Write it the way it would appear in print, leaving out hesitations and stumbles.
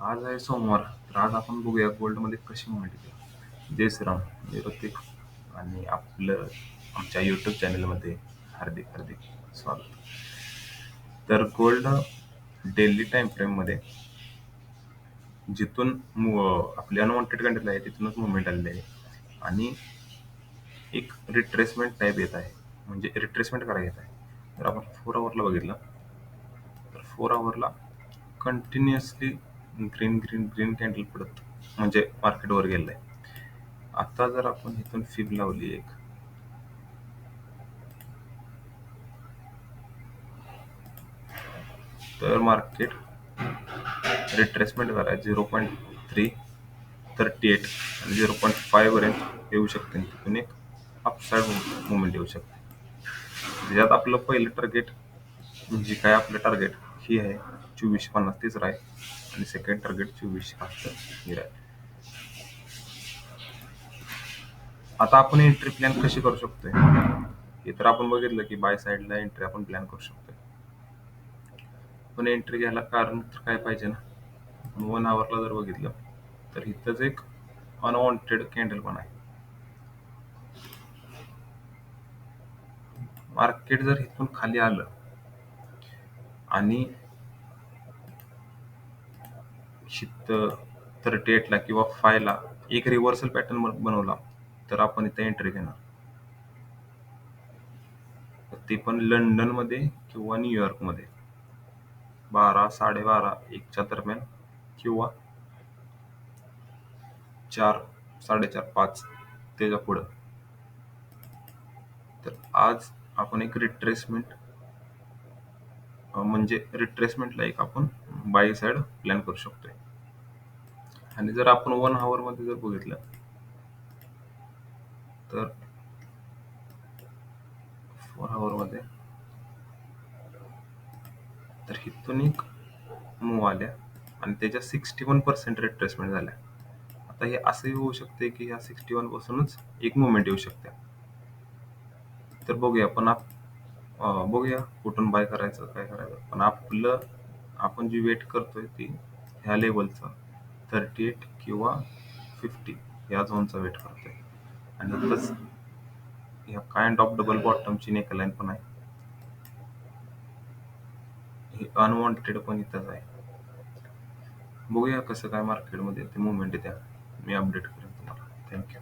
आज आहे सोमवार, तर आज आपण बघूया गोल्डमध्ये कशी मुव्हमेंट येते. जय श्रीराम, मी ऋतिक आणि आपलं आमच्या यूट्यूब चॅनलमध्ये हार्दिक हार्दिक स्वागत. तर गोल्ड डेली टाईम फ्रेममध्ये जिथून आपली अनवॉन्टेड कंट्रीला आहे तिथूनच मुवमेंट आलेली आहे आणि एक रिट्रेसमेंट टाईप येत आहे, म्हणजे रिट्रेसमेंट करायला येत आहे. तर आपण 4 आवरला बघितलं, तर 4 आवरला continuously green green green candle पडत म्हणजे मार्केटवर गेलेलं आहे. आता जर आपण इथून फिब लावली एक, तर मार्केट रिट्रेसमेंट करा 0.338 आणि 0.5 पर्यंत येऊ शकते. तिथून एक अपसाईड मुवमेंट येऊ शकते. ज्यात आपलं पहिलं टार्गेट, म्हणजे काय आपलं टार्गेट ही आहे 2450 तिसरं आहे आणि सेकंड टार्गेट 2470 हे आहे. आता आपण एंट्री प्लॅन कशी करू शकतोय हे तर आपण बघितलं की बाय साईडला एंट्री आपण प्लॅन करू शकतोय. पण एंट्री घ्यायला कारण तर काय पाहिजे ना. 1 आवरला जर बघितलं तर इथंच एक अनवॉन्टेड कॅन्डल पण आहे. मार्केट जर इथून खाली आलं आणि शित 38 ला किंवा 5 ला एक रिव्हर्सल पॅटर्न बनवला तर आपण इथे एंट्री घेणार. तर ते पण लंडनमध्ये किंवा न्यूयॉर्कमध्ये 12, 12:30, 1च्या दरम्यान किंवा 4, 4:30, 5 त्याच्या पुढं. तर आज आपण एक म्हणजे रिट्रेसमेंटला एक आपण बाय साइड प्लॅन करू शकतोय. आणि जर आपण 1 आवरमध्ये जर बघितलं तर 4 आवरमध्ये तर इथून एक मूव्ह आल्या आणि त्याच्या 61% रिट्रेसमेंट झाल्या. आता हे असंही होऊ शकते की ह्या 61 पासूनच एक मुवमेंट येऊ शकते. तर बघूया बघूया कुठून बाय करायचं, काय करायचं. पण आपण जी वेट करतोय ती ह्या लेवलचा 38 किंवा 50 या झोनचा वेट करतोय. आणि इथंच ह्या काइंड ऑफ डबल बॉटमची नेकलाईन पण आहे. हे अनवॉन्टेड पण इथंच आहे. बघूया कसं काय मार्केटमध्ये ते मुवमेंट येत्या. मी अपडेट करेन तुम्हाला. थँक्यू.